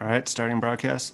All right, starting broadcast.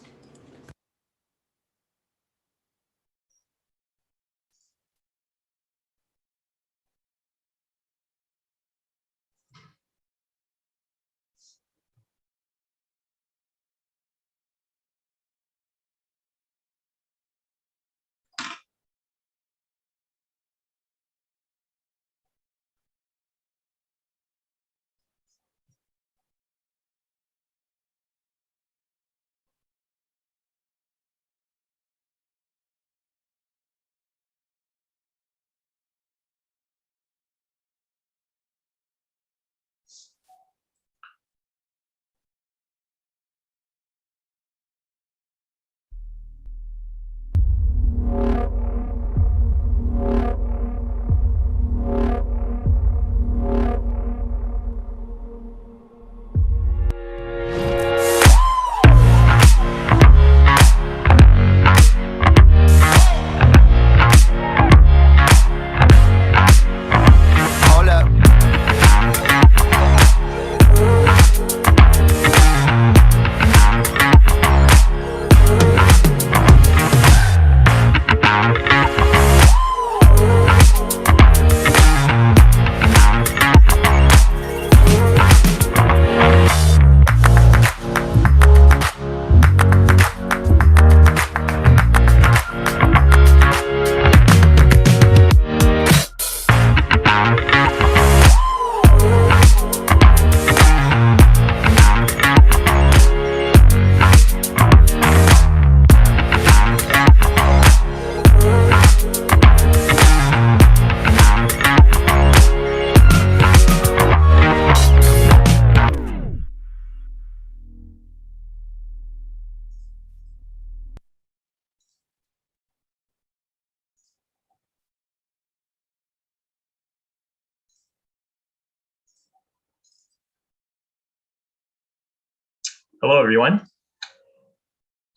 Hello, everyone.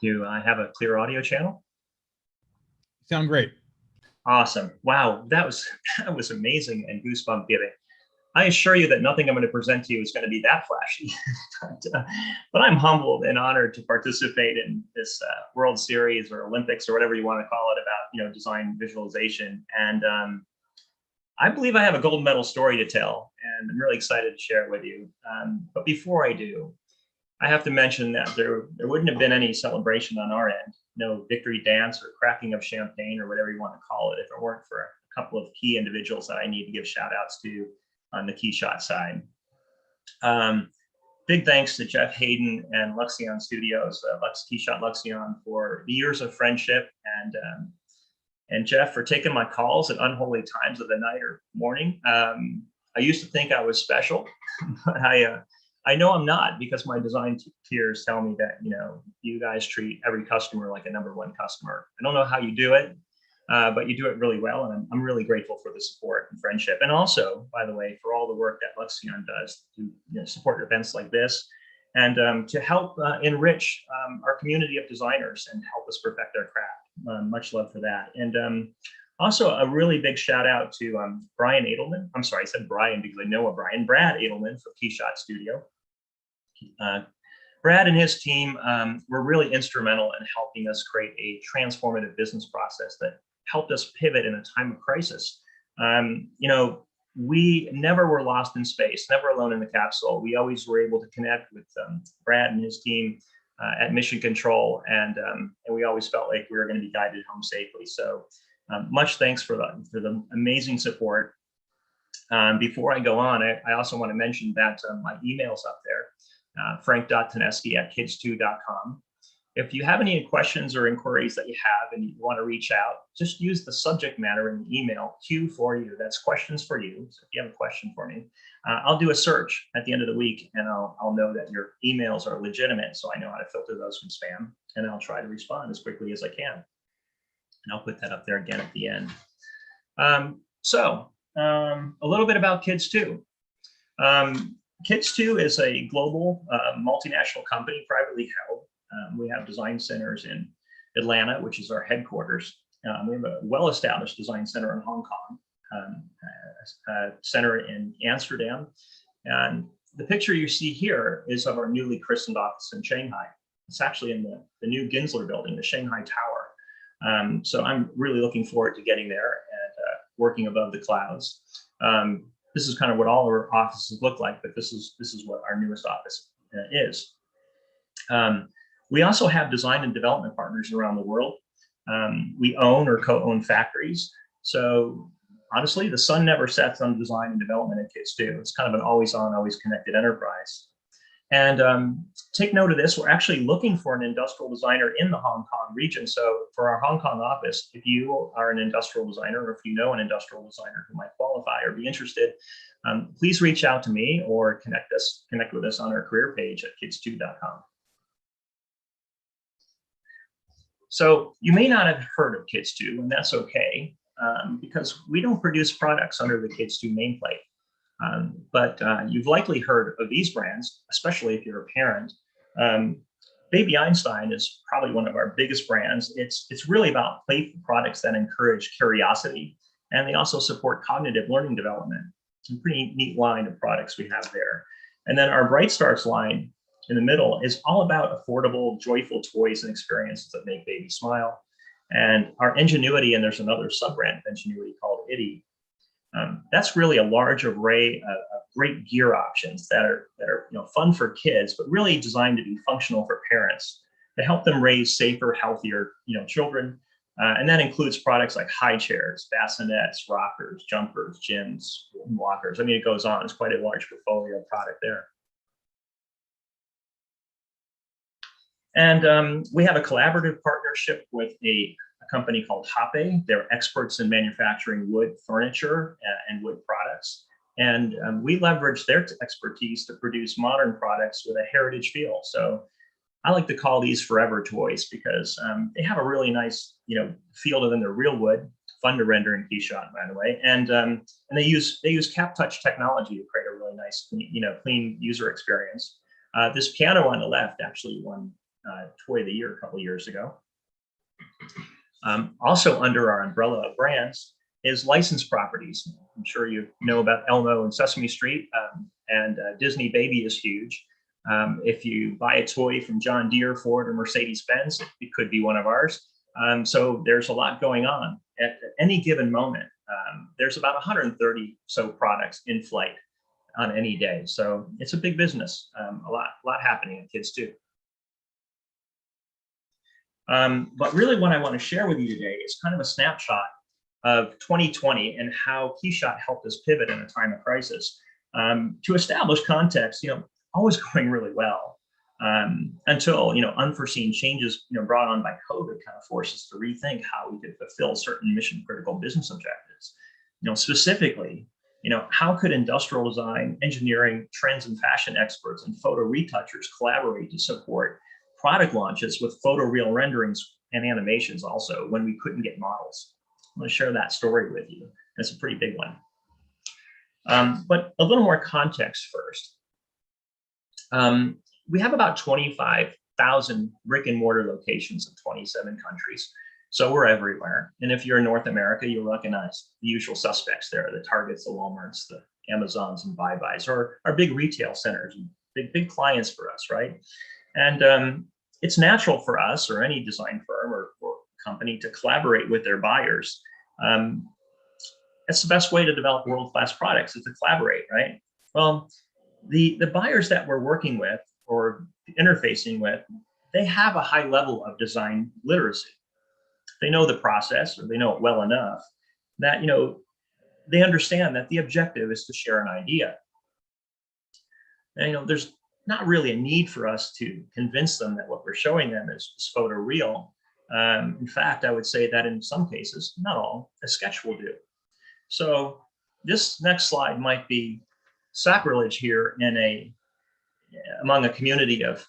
Do I have a clear audio channel? Sound great. Awesome. Wow, that was amazing and goosebump giving. I assure you that nothing I'm going to present to you is going to be that flashy, but I'm humbled and honored to participate in this World Series or Olympics or whatever you want to call it about design visualization. And I believe I have a gold medal story to tell, and I'm really excited to share it with you. But before I do, I have to mention that there wouldn't have been any celebration on our end, no victory dance or cracking of champagne or whatever you want to call it, if it weren't for a couple of key individuals that I need to give shout outs to on the KeyShot side. Big thanks to Jeff Hayden and Luxion Studios, KeyShot Luxion, for the years of friendship, and Jeff for taking my calls at unholy times of the night or morning. I used to think I was special, but I know I'm not, because my design peers tell me that, you guys treat every customer like a #1 customer. I don't know how you do it, but you do it really well. And I'm really grateful for the support and friendship. And also, by the way, for all the work that Luxion does to support events like this and to help enrich our community of designers and help us perfect our craft. Much love for that. And also, a really big shout out to Brian Edelman. I'm sorry, I said Brian because I know a Brian. Brad Edelman from KeyShot Studio. Brad and his team were really instrumental in helping us create a transformative business process that helped us pivot in a time of crisis. We never were lost in space, never alone in the capsule. We always were able to connect with Brad and his team at Mission Control, and we always felt like we were going to be guided home safely. So much thanks for the amazing support. Before I go on, I also want to mention that my email's up there, frank.tyneski@kids2.com. If you have any questions or inquiries that you have and you want to reach out, just use the subject matter in the email, Q for you. That's questions for you. So if you have a question for me, I'll do a search at the end of the week, and I'll know that your emails are legitimate, so I know how to filter those from spam, and I'll try to respond as quickly as I can. And I'll put that up there again at the end. A little bit about Kids2. Kids2 is a global multinational company, privately held. We have design centers in Atlanta, which is our headquarters. We have a well-established design center in Hong Kong, a center in Amsterdam. And the picture you see here is of our newly christened office in Shanghai. It's actually in the new Ginsler building, the Shanghai Tower. So I'm really looking forward to getting there and working above the clouds. This is kind of what all our offices look like, but this is what our newest office is. We also have design and development partners around the world. We own or co-own factories. So honestly, the sun never sets on design and development at Kids2. It's kind of an always on, always connected enterprise. And take note of this, we're actually looking for an industrial designer in the Hong Kong region. So for our Hong Kong office, if you are an industrial designer, or if you know an industrial designer who might qualify or be interested, please reach out to me or connect with us on our career page at kids2.com. So you may not have heard of Kids2, and that's okay, because we don't produce products under the Kids2 nameplate. But you've likely heard of these brands, especially if you're a parent. Baby Einstein is probably one of our biggest brands. It's really about playful products that encourage curiosity, and they also support cognitive learning development. It's a pretty neat line of products we have there. And then our Bright Starts line in the middle is all about affordable, joyful toys and experiences that make babies smile. And our Ingenuity, and there's another sub-brand of Ingenuity called IDI. That's really a large array of great gear options that are fun for kids, but really designed to be functional for parents to help them raise safer, healthier children. And that includes products like high chairs, bassinets, rockers, jumpers, gyms, walkers. I mean, it goes on. It's quite a large portfolio of product there. And we have a collaborative partnership with a company called Hape. They're experts in manufacturing wood furniture and wood products. And we leverage their expertise to produce modern products with a heritage feel. So I like to call these forever toys because they have a really nice feel to them. They're real wood, fun to render in KeyShot, by the way. And they use Cap Touch technology to create a really nice clean user experience. This piano on the left actually won Toy of the Year a couple of years ago. Also under our umbrella of brands is licensed properties. I'm sure you know about Elmo and Sesame Street, and Disney Baby is huge. If you buy a toy from John Deere, Ford, or Mercedes-Benz, it could be one of ours. So there's a lot going on. At any given moment, there's about 130 so products in flight on any day. So it's a big business, a lot happening at Kids2. But really what I want to share with you today is kind of a snapshot of 2020 and how KeyShot helped us pivot in a time of crisis. To establish context, always going really well until, unforeseen changes, brought on by COVID kind of forced us to rethink how we could fulfill certain mission critical business objectives. Specifically, how could industrial design, engineering, trends and fashion experts and photo retouchers collaborate to support product launches with photoreal renderings and animations also when we couldn't get models? I'm going to share that story with you. It's a pretty big one. But a little more context first. We have about 25,000 brick and mortar locations in 27 countries. So we're everywhere. And if you're in North America, you'll recognize the usual suspects there, the Targets, the Walmarts, the Amazons and Buy-Buys, or our big retail centers, big clients for us, right? And it's natural for us or any design firm or company to collaborate with their buyers. That's the best way to develop world-class products, is to collaborate, right? Well, the buyers that we're working with or interfacing with, they have a high level of design literacy. They know the process, or they know it well enough that they understand that the objective is to share an idea. And there's not really a need for us to convince them that what we're showing them is photoreal. In fact, I would say that in some cases, not all, a sketch will do. So this next slide might be sacrilege here among a community of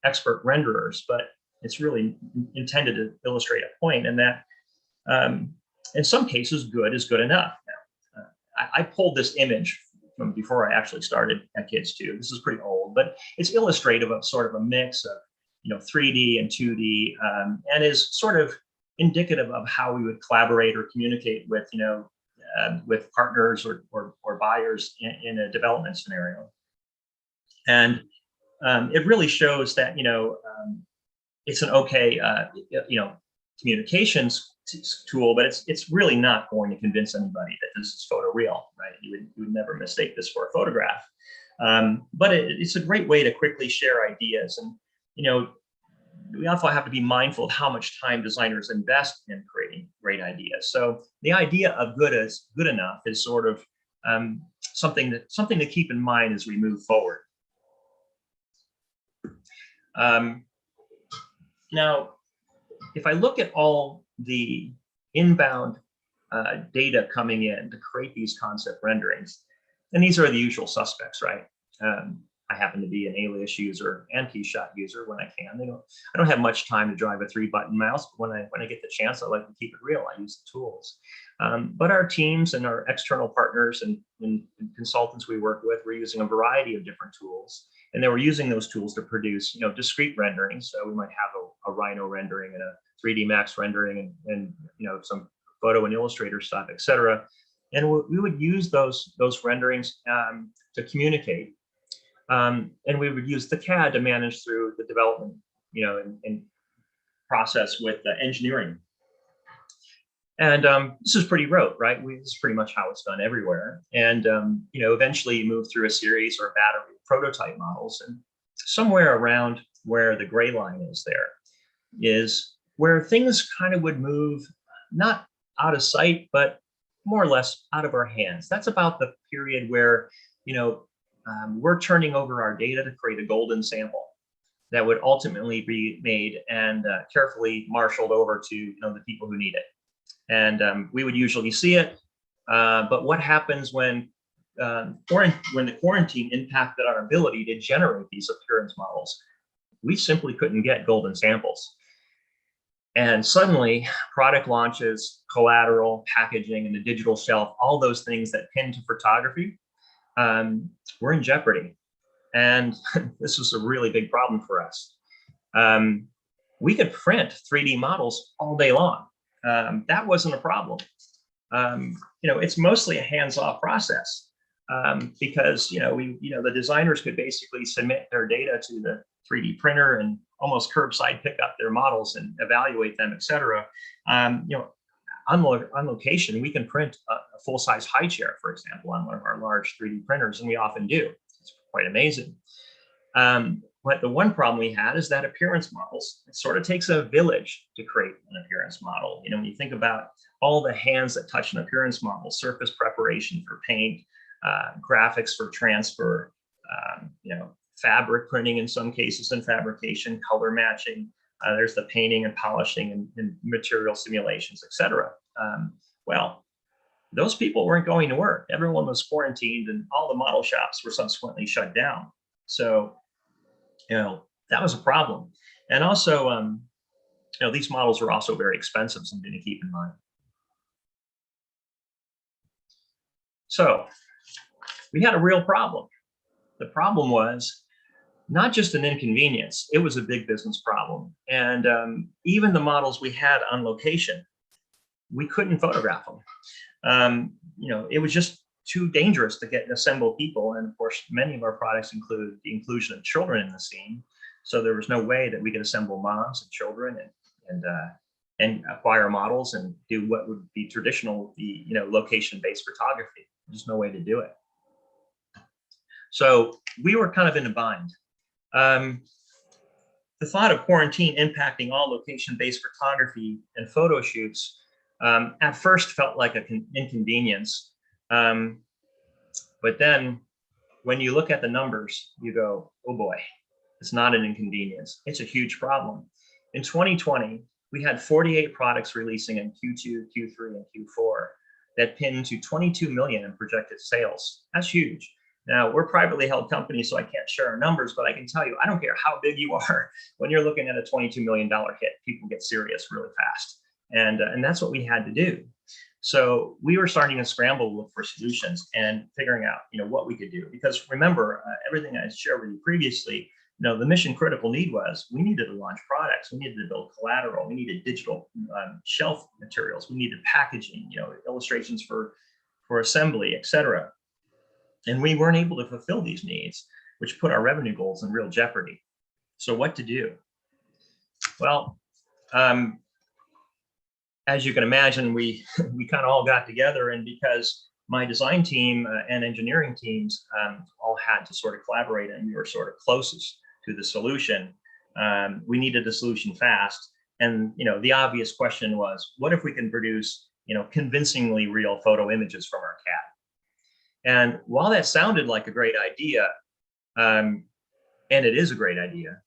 expert renderers, but it's really intended to illustrate a point, and that in some cases, good is good enough. Now, I pulled this image from before I actually started at Kids2. This is pretty old, but it's illustrative of sort of a mix of 3D and 2D, and is sort of indicative of how we would collaborate or communicate with partners or buyers in a development scenario. And it really shows that it's an okay, communications tool, but it's really not going to convince anybody that this is photoreal, right? You would never mistake this for a photograph. But it's a great way to quickly share ideas. And, we also have to be mindful of how much time designers invest in creating great ideas. So the idea of good enough is sort of something to keep in mind as we move forward. Now, if I look at all the inbound data coming in to create these concept renderings, and these are the usual suspects, right? I happen to be an Alias user and KeyShot user when I can. I don't have much time to drive a 3-button mouse, but when I get the chance, I like to keep it real. I use the tools. But our teams and our external partners and consultants we work with, we're using a variety of different tools. And then we're using those tools to produce, discrete renderings. So we might have a Rhino rendering and a 3D Max rendering and some photo and Illustrator stuff, et cetera. And we would use those renderings to communicate. And we would use the CAD to manage through the development, and process with the engineering. And this is pretty rote, right? This is pretty much how it's done everywhere. And eventually you move through a series or a battery of prototype models, and somewhere around where the gray line is there is where things kind of would move, not out of sight, but more or less out of our hands. That's about the period where, we're turning over our data to create a golden sample that would ultimately be made and carefully marshaled over to the people who need it. And we would usually see it. But what happens when the quarantine impacted our ability to generate these appearance models? We simply couldn't get golden samples. And suddenly, product launches, collateral, packaging, and the digital shelf, all those things that pin to photography, we're in jeopardy. And this was a really big problem for us. We could print 3D models all day long. That wasn't a problem. It's mostly a hands-off process because the designers could basically submit their data to the 3D printer and almost curbside pick up their models and evaluate them, et cetera. On location, we can print a full-size high chair, for example, on one of our large 3D printers, and we often do. It's quite amazing. But the one problem we had is that appearance models, it sort of takes a village to create an appearance model. When you think about all the hands that touch an appearance model, surface preparation for paint, graphics for transfer, fabric printing in some cases and fabrication, color matching, there's the painting and polishing and material simulations, et cetera. Well, those people weren't going to work. Everyone was quarantined and all the model shops were subsequently shut down. So, that was a problem. And also, these models were also very expensive, something to keep in mind. So we had a real problem. The problem was not just an inconvenience, it was a big business problem. And even the models we had on location, we couldn't photograph them. It was just too dangerous to get and assemble people. And of course, many of our products include the inclusion of children in the scene. So there was no way that we could assemble moms and children and acquire models and do what would be traditional, location-based photography. There's no way to do it. So we were kind of in a bind. The thought of quarantine impacting all location-based photography and photo shoots at first felt like an inconvenience. But then when you look at the numbers, you go, oh boy, it's not an inconvenience. It's a huge problem. In 2020, we had 48 products releasing in Q2, Q3, and Q4 that pinned to 22 million in projected sales. That's huge. Now, we're a privately held company, so I can't share our numbers, but I can tell you, I don't care how big you are, when you're looking at a $22 million hit, people get serious really fast. And that's what we had to do. So we were starting to scramble to look for solutions and figuring out, what we could do. Because remember, everything I shared with you previously, the mission critical need was we needed to launch products, we needed to build collateral, we needed digital shelf materials, we needed packaging, illustrations for assembly, et cetera. And we weren't able to fulfill these needs, which put our revenue goals in real jeopardy. So what to do? Well, as you can imagine, we kind of all got together, and because my design team and engineering teams all had to sort of collaborate, and we were sort of closest to the solution. We needed the solution fast, and the obvious question was, what if we can produce convincingly real photo images from our cat? And while that sounded like a great idea, and it is a great idea,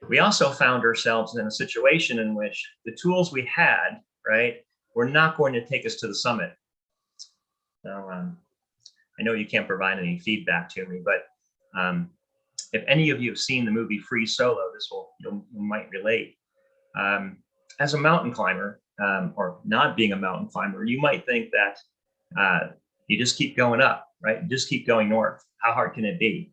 we also found ourselves in a situation in which the tools we had, right, were not going to take us to the summit. So I know you can't provide any feedback to me, but if any of you have seen the movie Free Solo, you might relate. As a mountain climber, or not being a mountain climber, you might think that you just keep going up, right? You just keep going north. How hard can it be?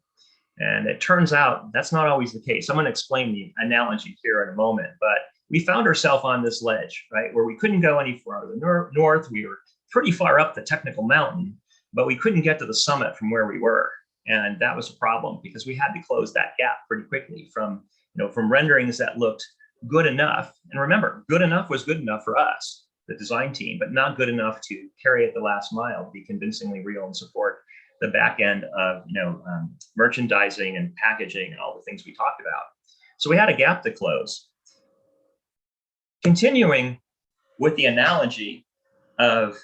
And it turns out that's not always the case. I'm going to explain the analogy here in a moment, but we found ourselves on this ledge, right, where we couldn't go any farther north. We were pretty far up the technical mountain, but we couldn't get to the summit from where we were. And that was a problem because we had to close that gap pretty quickly from renderings that looked good enough. And remember, good enough was good enough for us, the design team, but not good enough to carry it the last mile, to be convincingly real and support the back end of merchandising and packaging and all the things we talked about. So we had a gap to close. Continuing with the analogy of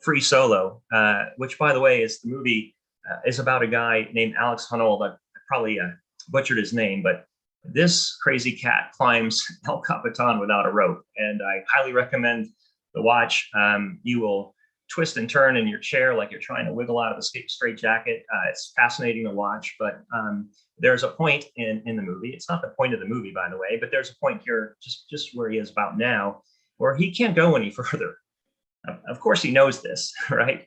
Free Solo, which, by the way, is the movie is about a guy named Alex Honnold. I probably butchered his name, but this crazy cat climbs El Capitan without a rope, and I highly recommend the watch. You will twist and turn in your chair like you're trying to wiggle out of a straitjacket. It's fascinating to watch, but there's a point in the movie. It's not the point of the movie, by the way, but there's a point here, just where he is about now, where he can't go any further. Of course, he knows this, right?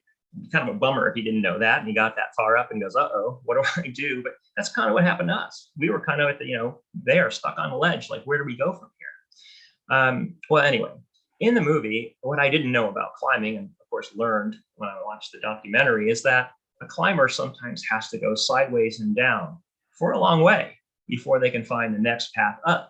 Kind of a bummer if he didn't know that, and he got that far up and goes, "Uh-oh, what do I do?" But that's kind of what happened to us. We were kind of at the, there, stuck on a ledge. Like, where do we go from here? Well, anyway, in the movie, what I didn't know about climbing, and of course learned when I watched the documentary, is that a climber sometimes has to go sideways and down for a long way before they can find the next path up.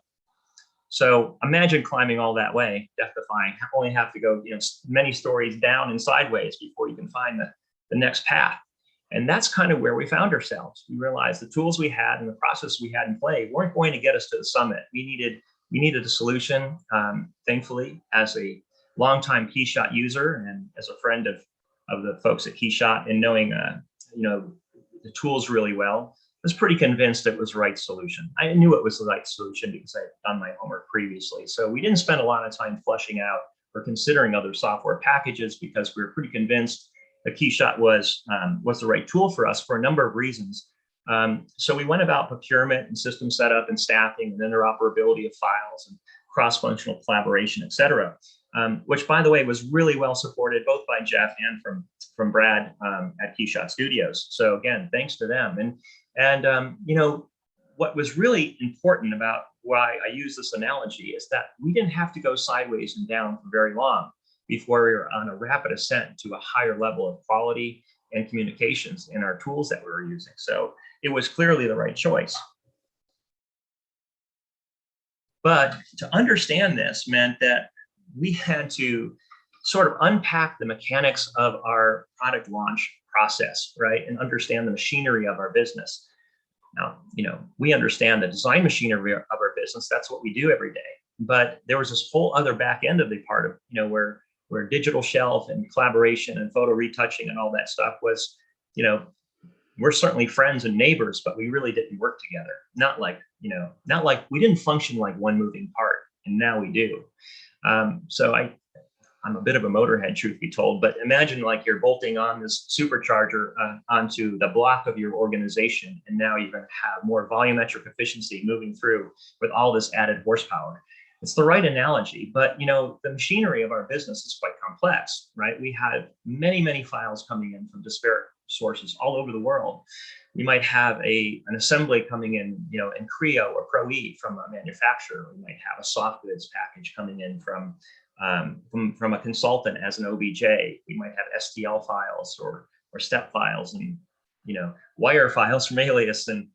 So imagine climbing all that way, death-defying, only have to go many stories down and sideways before you can find the next path. And that's kind of where we found ourselves. We realized the tools we had and the process we had in play weren't going to get us to the summit. We needed a solution. Thankfully, as a longtime KeyShot user and as a friend of the folks at KeyShot, and knowing the tools really well, I was pretty convinced it was the right solution. I knew it was the right solution because I had done my homework previously. So we didn't spend a lot of time fleshing out or considering other software packages because we were pretty convinced that KeyShot was the right tool for us for a number of reasons. So we went about procurement and system setup and staffing and interoperability of files and cross-functional collaboration, et cetera, which, by the way, was really well supported both by Jeff and from Brad at KeyShot Studios. So again, thanks to them. And what was really important about why I use this analogy is that we didn't have to go sideways and down for very long before we were on a rapid ascent to a higher level of quality and communications in our tools that we were using. So it was clearly the right choice. But to understand this meant that we had to sort of unpack the mechanics of our product launch process, right? And understand the machinery of our business. Now, we understand the design machinery of our business. That's what we do every day. But there was this whole other back end of the part of, where digital shelf and collaboration and photo retouching and all that stuff was, we're certainly friends and neighbors, but we really didn't work together. Not like we didn't function like one moving part, and now we do. So I'm a bit of a motorhead, truth be told, but imagine like you're bolting on this supercharger onto the block of your organization, and now you're going to have more volumetric efficiency moving through with all this added horsepower. It's the right analogy, but the machinery of our business is quite complex, right? We have many, many files coming in from disparate sources all over the world. We might have an assembly coming in, in Creo or Pro-E from a manufacturer. We might have a soft goods package coming in from a consultant as an OBJ. We might have STL files or step files and wire files from Alias, and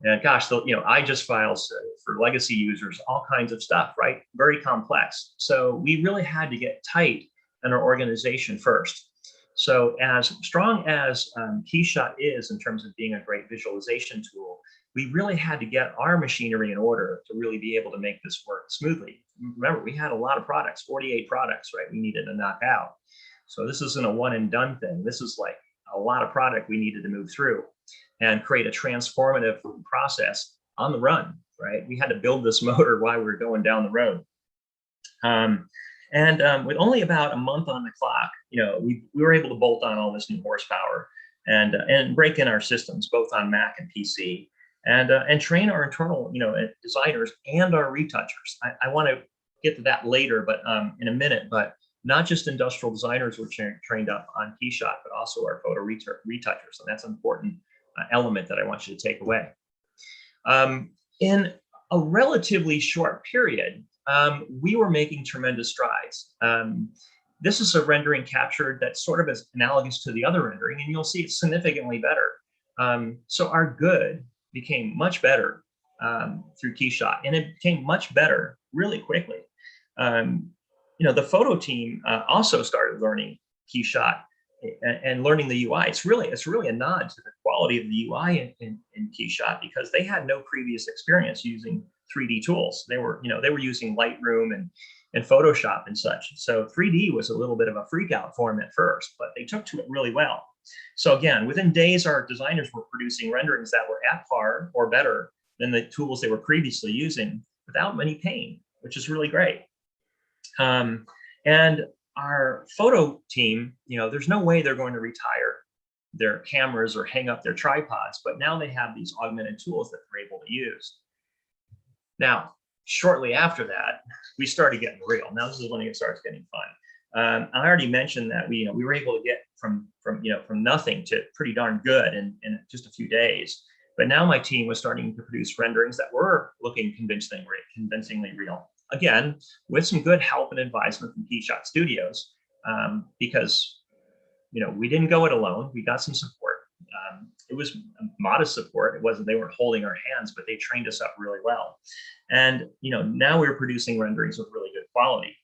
And gosh, IGES files for legacy users, all kinds of stuff, right? Very complex. So we really had to get tight in our organization first. So as strong as KeyShot is in terms of being a great visualization tool, we really had to get our machinery in order to really be able to make this work smoothly. Remember, we had a lot of products, 48 products, right? We needed to knock out. So this isn't a one and done thing. This is like a lot of product we needed to move through and create a transformative process on the run, right? We had to build this motor while we were going down the road. With only about a month on the clock, we were able to bolt on all this new horsepower and break in our systems, both on Mac and PC, and train our internal, designers and our retouchers. I want to get to that later, but in a minute. But not just industrial designers were trained up on KeyShot, but also our photo retouchers, and that's an important element that I want you to take away. In a relatively short period, we were making tremendous strides. This is a rendering captured that's sort of as analogous to the other rendering, and you'll see it's significantly better. So our good became much better through KeyShot, and it became much better really quickly. The photo team also started learning KeyShot and learning the UI. It's really a nod to the quality of the UI in KeyShot, because they had no previous experience using 3D tools. They were using Lightroom and Photoshop and such. So 3D was a little bit of a freak out for them at first, but they took to it really well. So again, within days, our designers were producing renderings that were at par or better than the tools they were previously using without any pain, which is really great. And our photo team, there's no way they're going to retire their cameras or hang up their tripods, but now they have these augmented tools that they're able to use. Now, shortly after that, we started getting real. Now this is when it starts getting fun. I already mentioned that we were able to get from nothing to pretty darn good in just a few days. But now my team was starting to produce renderings that were looking convincingly real. Again, with some good help and advisement from KeyShot Studios, because we didn't go it alone. We got some support. It was modest support. It wasn't, they weren't holding our hands, but they trained us up really well. And now we're producing renderings with really good quality,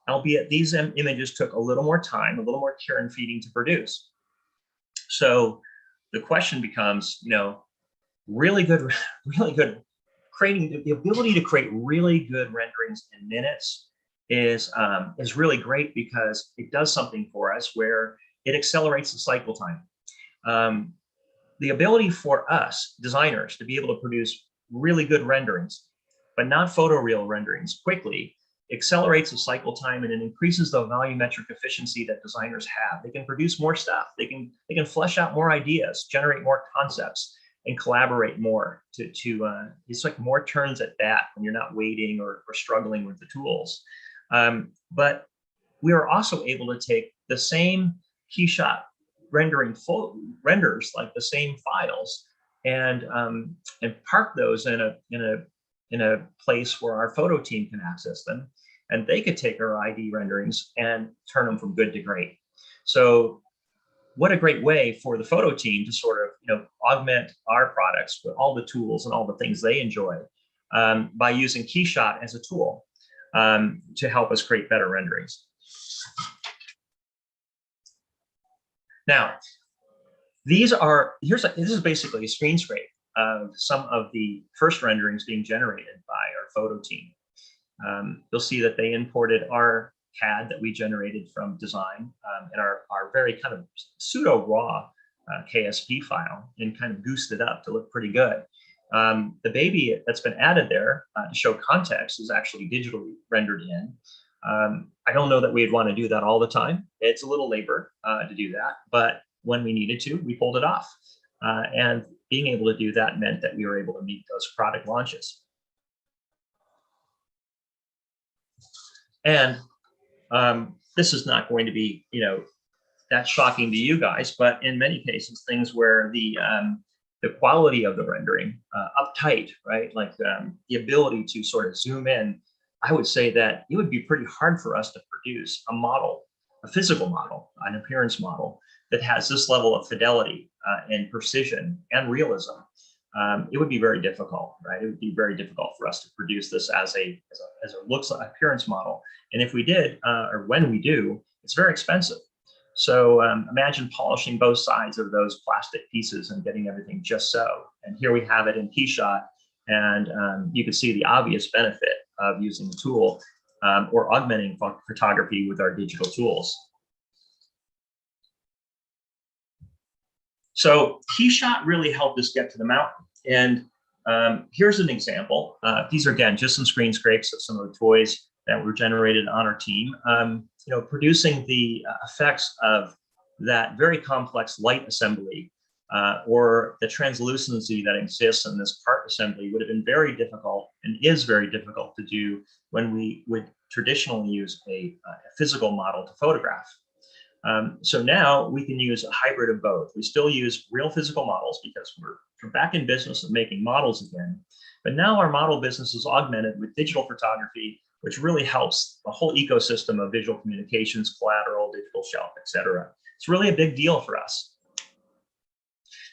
albeit these images took a little more time, a little more care and feeding to produce. So the question becomes, really good creating the ability to create really good renderings in minutes is really great, because it does something for us where it accelerates the cycle time. The ability for us designers to be able to produce really good renderings, but not photoreal renderings quickly, accelerates the cycle time, and it increases the volumetric efficiency that designers have. They can produce more stuff. They can flesh out more ideas, generate more concepts, and collaborate more it's like more turns at bat when you're not waiting or struggling with the tools. But we are also able to take the same KeyShot renders, like the same files, and park those in a place where our photo team can access them, and they could take our ID renderings and turn them from good to great. So what a great way for the photo team to sort of augment our products with all the tools and all the things they enjoy by using KeyShot as a tool to help us create better renderings. Now, this is basically a screen scrape of some of the first renderings being generated by our photo team. You'll see that they imported our CAD that we generated from design and our very kind of pseudo raw KSP file, and kind of goosed it up to look pretty good. The baby that's been added there to show context is actually digitally rendered in. I don't know that we'd want to do that all the time. It's a little labor to do that, but when we needed to, we pulled it off. And being able to do that meant that we were able to meet those product launches. And this is not going to be, that shocking to you guys, but in many cases, things where the quality of the rendering uptight, right? Like the ability to sort of zoom in, I would say that it would be pretty hard for us to produce a model, a physical model, an appearance model that has this level of fidelity and precision and realism it would be very difficult, right? It would be very difficult for us to produce this as a looks appearance model. And if we did, or when we do, it's very expensive. So imagine polishing both sides of those plastic pieces and getting everything just so. And here we have it in KeyShot, and you can see the obvious benefit of using the tool or augmenting photography with our digital tools. So KeyShot really helped us get to the mountain. And here's an example. These are, again, just some screen scrapes of some of the toys that were generated on our team. Producing the effects of that very complex light assembly or the translucency that exists in this part assembly would have been very difficult and is very difficult to do when we would traditionally use a physical model to photograph. So now we can use a hybrid of both. We still use real physical models because we're back in business of making models again. But now our model business is augmented with digital photography, which really helps the whole ecosystem of visual communications, collateral, digital shelf, et cetera. It's really a big deal for us.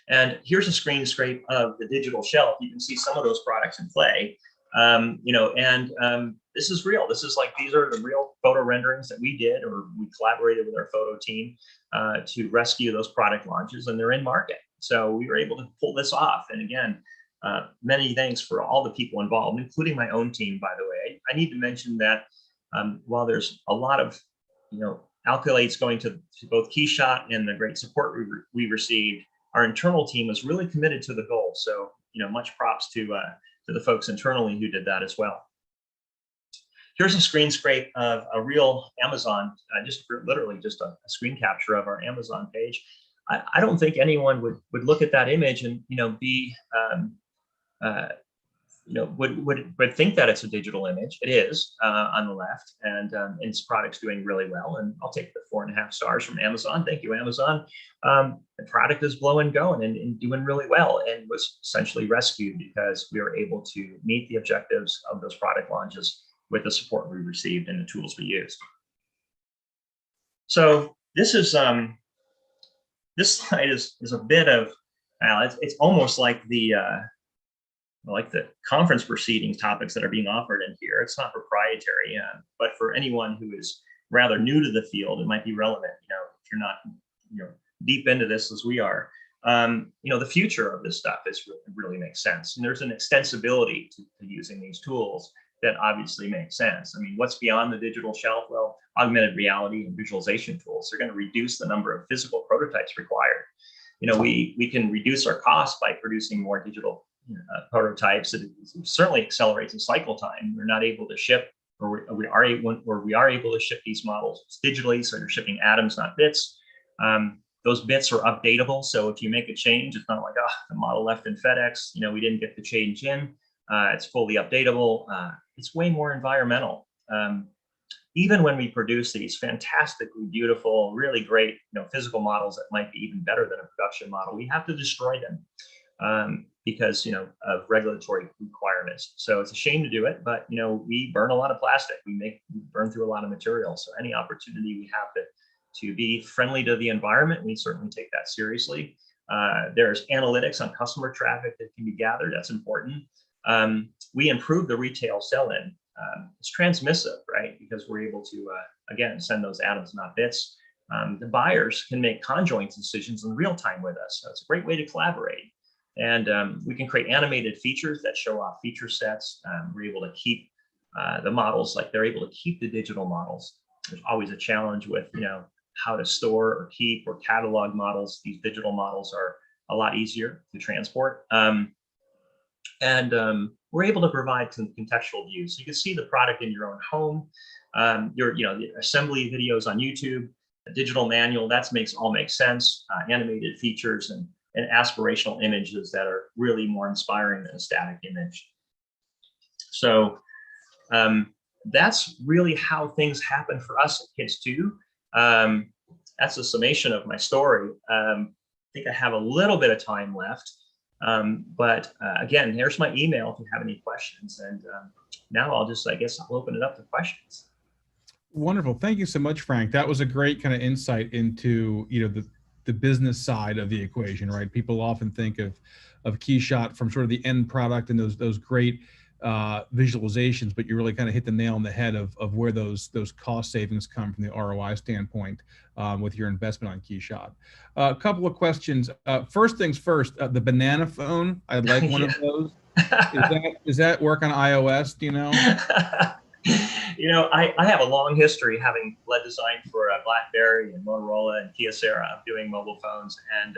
And here's a screen scrape of the digital shelf. You can see some of those products in play. This is real. This is like, these are the real photo renderings that we did, or we collaborated with our photo team to rescue those product launches, and they're in market. So we were able to pull this off. And again, many thanks for all the people involved, including my own team, by the way. I need to mention that while there's a lot of, accolades going to both KeyShot and the great support we received, our internal team was really committed to the goal. So, much props to the folks internally who did that as well. Here's a screen scrape of a real Amazon, literally just a screen capture of our Amazon page. I don't think anyone would look at that image and would think that it's a digital image. It is on the left, and its product's doing really well. And I'll take the 4.5 stars from Amazon. Thank you, Amazon. The product is blowing, going, and doing really well, and was essentially rescued because we were able to meet the objectives of those product launches with the support we received and the tools we used. So this is this slide is a bit of, it's almost like the conference proceedings topics that are being offered in here. It's not proprietary, but for anyone who is rather new to the field, it might be relevant. If you're not deep into this as we are, the future of this stuff really makes sense. And there's an extensibility to using these tools that obviously makes sense. I mean, what's beyond the digital shelf? Well, augmented reality and visualization tools are going to reduce the number of physical prototypes required. We can reduce our costs by producing more digital prototypes. It certainly accelerates the cycle time. We're not able to ship, or we are able to ship these models digitally. So you're shipping atoms, not bits. Those bits are updatable. So if you make a change, it's not like, the model left in FedEx, we didn't get the change in. It's fully updatable. It's way more environmental. Even when we produce these fantastically beautiful, really great, physical models that might be even better than a production model, we have to destroy them because, of regulatory requirements. So it's a shame to do it, but, we burn a lot of plastic. We burn through a lot of material. So any opportunity we have to be friendly to the environment, we certainly take that seriously. There's analytics on customer traffic that can be gathered. That's important. We improve the retail sell-in. It's transmissive, right? Because we're able to, again, send those atoms, not bits. The buyers can make conjoint decisions in real time with us. So it's a great way to collaborate. And we can create animated features that show off feature sets. We're able to keep the models, like they're able to keep the digital models. There's always a challenge with, how to store or keep or catalog models. These digital models are a lot easier to transport. We're able to provide some contextual views. So you can see the product in your own home, the assembly videos on YouTube, a digital manual, that makes sense, animated features and aspirational images that are really more inspiring than a static image. So that's really how things happen for us at Kids 2. That's a summation of my story. I think I have a little bit of time left. But again, here's my email if you have any questions. And now I'll open it up to questions. Wonderful. Thank you so much, Frank. That was a great kind of insight into, the business side of the equation, right? People often think of KeyShot from sort of the end product and those great visualizations, but you really kind of hit the nail on the head of where those cost savings come from the ROI standpoint with your investment on KeyShot. A couple of questions. First things first, the banana phone. I'd like one of those. Does that work on iOS? Do you know? I have a long history having led design for BlackBerry and Motorola and Kyocera doing mobile phones, and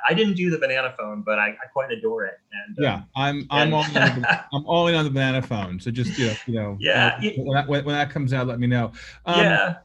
I didn't do the banana phone, but I quite adore it. And yeah, I'm all in on the banana phone. So just yeah, when that comes out, let me know. Yeah.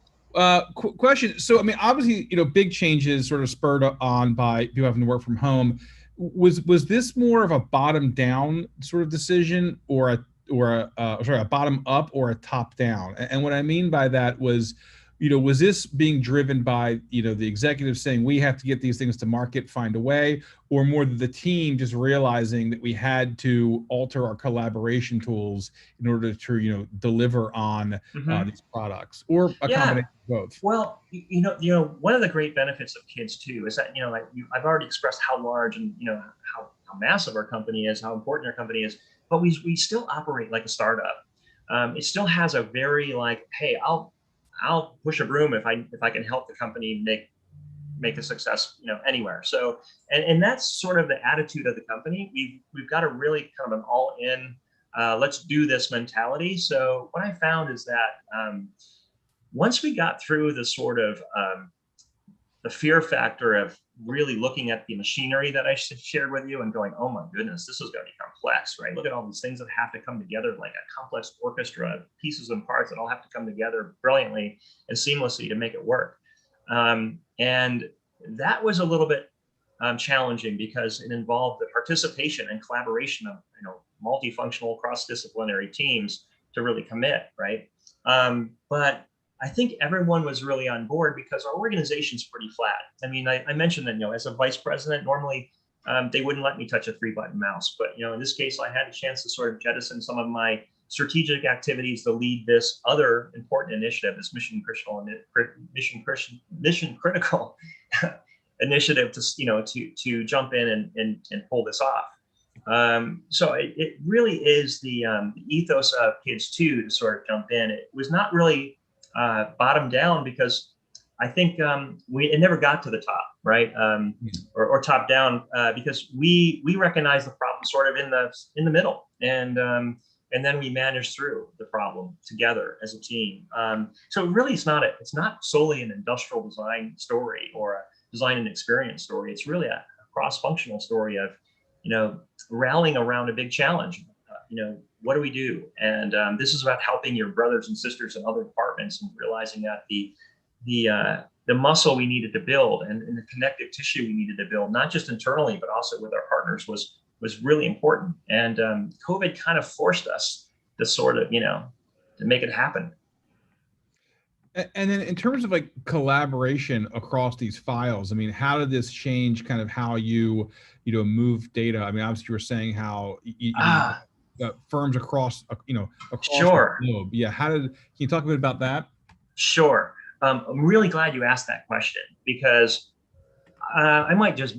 Question. So I mean, obviously, big changes sort of spurred on by people having to work from home. Was this more of a bottom down sort of decision, or a bottom up or a top down? And what I mean by that was, was this being driven by, the executives saying we have to get these things to market, find a way, or more the team just realizing that we had to alter our collaboration tools in order to, deliver on these products, or a combination of both? Well, one of the great benefits of kids too is that, I've already expressed how large and, how massive our company is, how important our company is, but we still operate like a startup. It still has a very hey, I'll push a broom if I can help the company make a success, anywhere. So, and that's sort of the attitude of the company. We've got a really kind of an all in, let's do this mentality. So what I found is that once we got through the sort of the fear factor of really looking at the machinery that I shared with you and going, oh my goodness, this is going to be complex, right? Look at all these things that have to come together like a complex orchestra, pieces and parts that all have to come together brilliantly and seamlessly to make it work. And that was a little bit challenging because it involved the participation and collaboration of multifunctional cross-disciplinary teams to really commit, right? But I think everyone was really on board because our organization's pretty flat. I mean, I mentioned that, as a vice president, normally they wouldn't let me touch a 3-button mouse. But, in this case, I had a chance to sort of jettison some of my strategic activities to lead this other important initiative, this mission critical initiative to jump in and pull this off. So it really is the ethos of Kids 2 to sort of jump in. It was not really bottom down because I think it never got to the top, right? Or top down because we recognized the problem sort of in the middle, and then we managed through the problem together as a team. So really, it's not solely an industrial design story or a design and experience story. It's really a cross-functional story of rallying around a big challenge. What do we do? And this is about helping your brothers and sisters in other departments and realizing that the muscle we needed to build and the connective tissue we needed to build, not just internally, but also with our partners was really important. And COVID kind of forced us to sort of, to make it happen. And then in terms of collaboration across these files, I mean, how did this change kind of how you move data? I mean, obviously you were saying how firms across Sure. the globe. Yeah. Can you talk a bit about that? Sure. I'm really glad you asked that question because I might just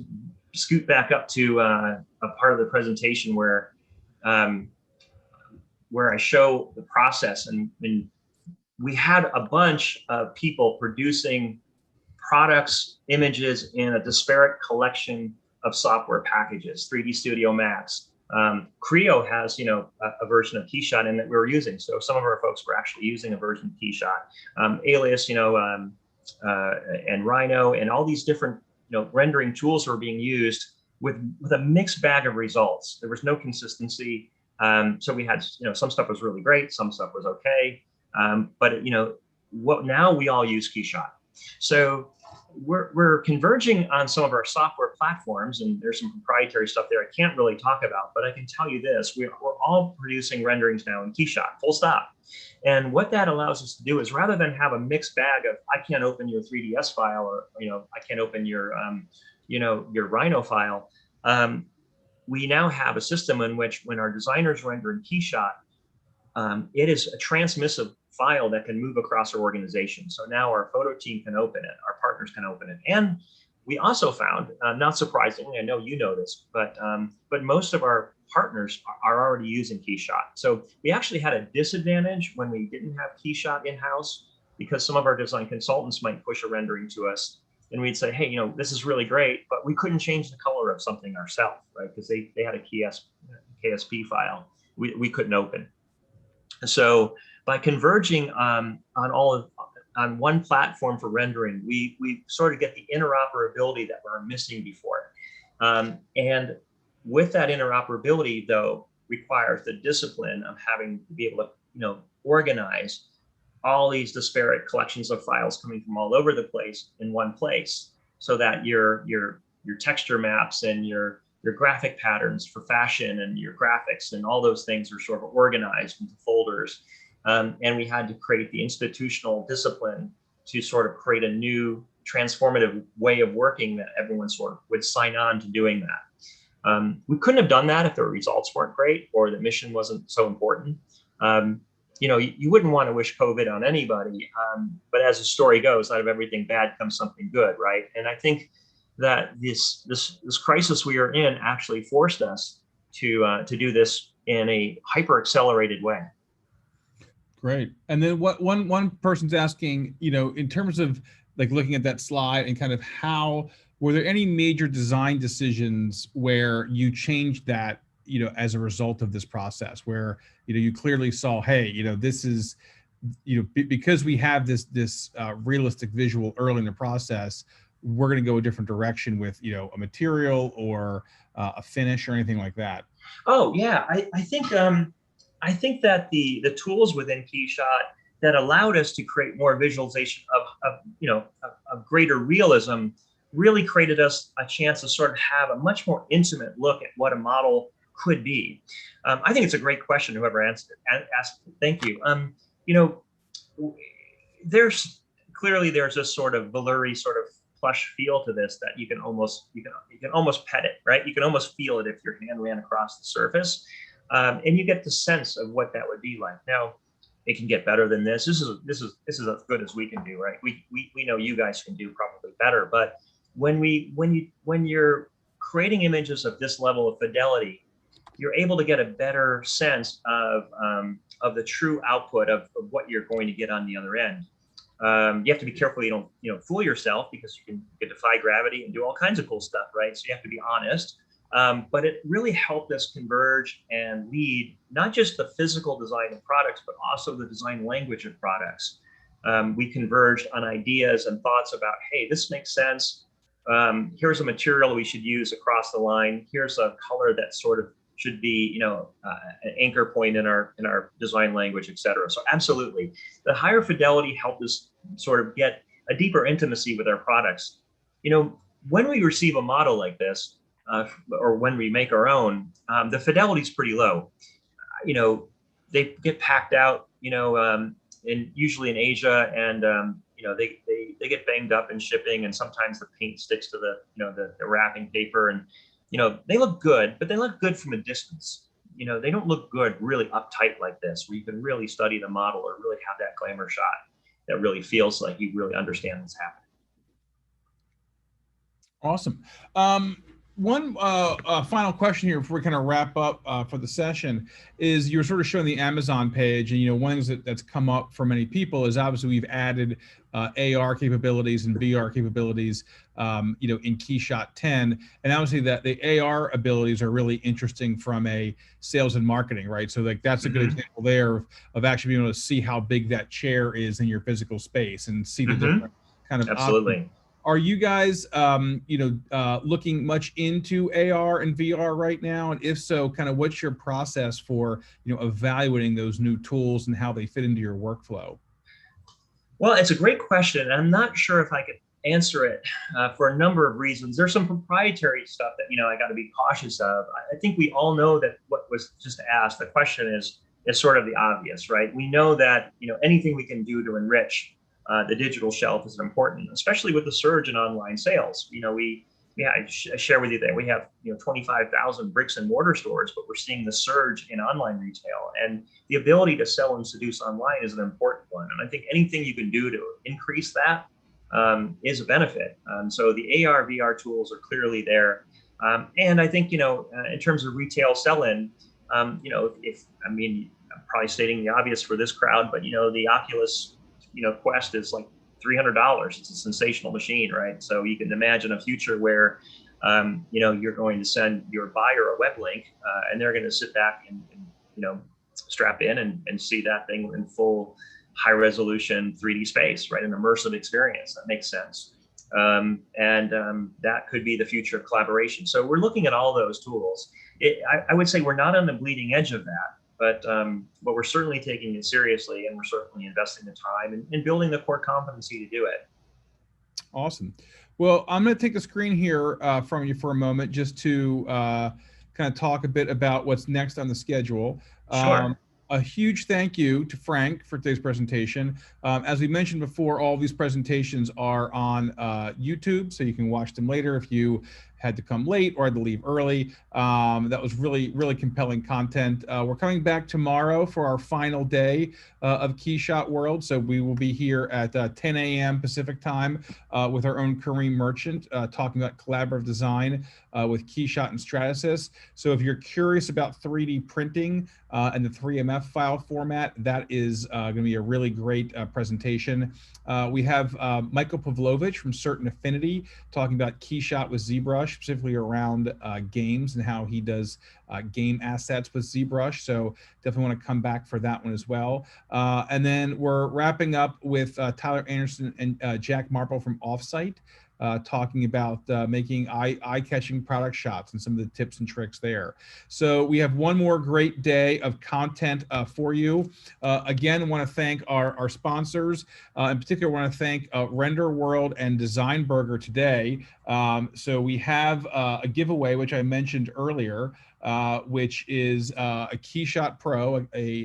scoot back up to a part of the presentation where I show the process, and we had a bunch of people producing products, images in a disparate collection of software packages, 3D Studio Max. Creo has, a version of KeyShot in that we were using. So some of our folks were actually using a version of KeyShot, Alias, and Rhino, and all these different, rendering tools were being used with a mixed bag of results. There was no consistency. So we had, some stuff was really great, some stuff was okay. But now we all use KeyShot. So we're converging on some of our software platforms, and there's some proprietary stuff there I can't really talk about, but I can tell you this, we're all producing renderings now in KeyShot, full stop. And what that allows us to do is, rather than have a mixed bag of, I can't open your 3ds file, or, I can't open your, your Rhino file, we now have a system in which, when our designers render in KeyShot, it is a transmissive file that can move across our organization. So now our photo team can open it, our partners can open it, and we also found, not surprisingly, I know you know this, but most of our partners are already using KeyShot. So we actually had a disadvantage when we didn't have KeyShot in-house, because some of our design consultants might push a rendering to us and we'd say, hey, this is really great, but we couldn't change the color of something ourselves, right? Because they had a KSP file we couldn't open. So by converging on one platform for rendering, we sort of get the interoperability that we were missing before. And with that interoperability, though, requires the discipline of having to be able to, organize all these disparate collections of files coming from all over the place in one place, so that your texture maps and your graphic patterns for fashion and your graphics and all those things are sort of organized into folders. And we had to create the institutional discipline to sort of create a new transformative way of working that everyone sort of would sign on to doing that. We couldn't have done that if the results weren't great or the mission wasn't so important. You wouldn't want to wish COVID on anybody, but as the story goes, out of everything bad comes something good, right? And I think that this crisis we are in actually forced us to do this in a hyper accelerated way. Great. And then one person's asking, in terms of like looking at that slide and kind of how, were there any major design decisions where you changed that, as a result of this process, where, you clearly saw, hey, this is, because we have this realistic visual early in the process, we're going to go a different direction with, a material or a finish or anything like that? Oh yeah, I think that the tools within KeyShot that allowed us to create more visualization of greater realism really created us a chance to sort of have a much more intimate look at what a model could be. I think it's a great question, whoever asked it. Thank you. There's this sort of blurry, sort of plush feel to this that you can almost pet it, right? You can almost feel it if your hand ran across the surface, and you get the sense of what that would be like. Now, it can get better than this. This is as good as we can do, right? We know you guys can do probably better, but when you're creating images of this level of fidelity, you're able to get a better sense of the true output of what you're going to get on the other end. You have to be careful you don't fool yourself, because you can defy gravity and do all kinds of cool stuff, right? So you have to be honest. But it really helped us converge and lead not just the physical design of products, but also the design language of products. We converged on ideas and thoughts about, hey, this makes sense. Here's a material we should use across the line. Here's a color that sort of should be, an anchor point in our design language, et cetera. So absolutely, the higher fidelity helped us sort of get a deeper intimacy with our products. When we receive a model like this, or when we make our own, the fidelity is pretty low. They get packed out, usually in Asia, and they get banged up in shipping, and sometimes the paint sticks to the wrapping paper, and they look good, but they look good from a distance. They don't look good really uptight like this, where you can really study the model or really have that glamour shot that really feels like you really understand what's happening. Awesome. One final question here before we kind of wrap up for the session is, you're sort of showing the Amazon page, and one of the things that's come up for many people is obviously we've added AR capabilities and VR capabilities, in KeyShot 10, and obviously that the AR abilities are really interesting from a sales and marketing, right? So like that's a good example there of actually being able to see how big that chair is in your physical space and see the different kind of absolutely. options. Are you guys, looking much into AR and VR right now? And if so, kind of what's your process for, evaluating those new tools and how they fit into your workflow? Well, it's a great question. I'm not sure if I could answer it for a number of reasons. There's some proprietary stuff that, I got to be cautious of. I think we all know that what was just asked, the question is sort of the obvious, right? We know that, anything we can do to enrich the digital shelf is important, especially with the surge in online sales. I share with you that we have 25,000 bricks and mortar stores, but we're seeing the surge in online retail, and the ability to sell and seduce online is an important one. And I think anything you can do to increase that is a benefit. So the AR, VR tools are clearly there. And I think, in terms of retail sell-in, I mean, I'm probably stating the obvious for this crowd, but, the Oculus, Quest is like $300. It's a sensational machine, right? So you can imagine a future where, you're going to send your buyer a web link, and they're going to sit back and strap in and see that thing in full high resolution 3D space, right? An immersive experience. That makes sense. That could be the future of collaboration. So we're looking at all those tools. I would say we're not on the bleeding edge of that, but we're certainly taking it seriously, and we're certainly investing the time and building the core competency to do it. Awesome. Well, I'm going to take the screen here from you for a moment just to kind of talk a bit about what's next on the schedule. Sure. A huge thank you to Frank for today's presentation. As we mentioned before, all these presentations are on YouTube, so you can watch them later if you had to come late or had to leave early. That was really, really compelling content. We're coming back tomorrow for our final day of KeyShot World. So we will be here at 10 a.m. Pacific time with our own Kareem Merchant talking about collaborative design with KeyShot and Stratasys. So if you're curious about 3D printing and the 3MF file format, that is going to be a really great presentation. We have Michael Pavlovich from Certain Affinity talking about KeyShot with ZBrush, specifically around games and how he does game assets with ZBrush. So definitely want to come back for that one as well. And then we're wrapping up with Tyler Anderson and Jack Marple from Offsite, talking about making eye-catching product shots and some of the tips and tricks there. So we have one more great day of content for you. Again, I want to thank our sponsors. In particular, I want to thank Render World and Design Burger today. So we have a giveaway, which I mentioned earlier, which is a KeyShot Pro, a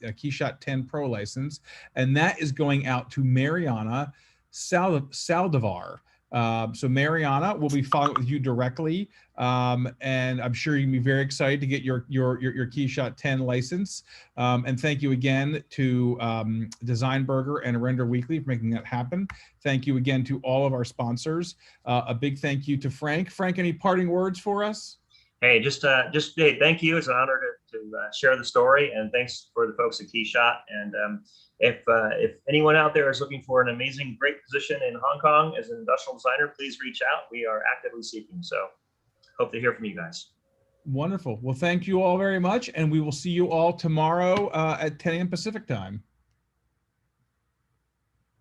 KeyShot 10 Pro license, and that is going out to Mariana Saldivar. So Mariana will be following with you directly, and I'm sure you can be very excited to get your KeyShot 10 license. And thank you again to Design Burger and Render Weekly for making that happen. Thank you again to all of our sponsors. A big thank you to Frank. Frank, any parting words for us? Hey, hey, thank you. It's an honor to share the story, and thanks for the folks at KeyShot. And if anyone out there is looking for an amazing, great position in Hong Kong as an industrial designer, please reach out. We are actively seeking. So hope to hear from you guys. Wonderful. Well, thank you all very much, and we will see you all tomorrow at 10 a.m. Pacific time.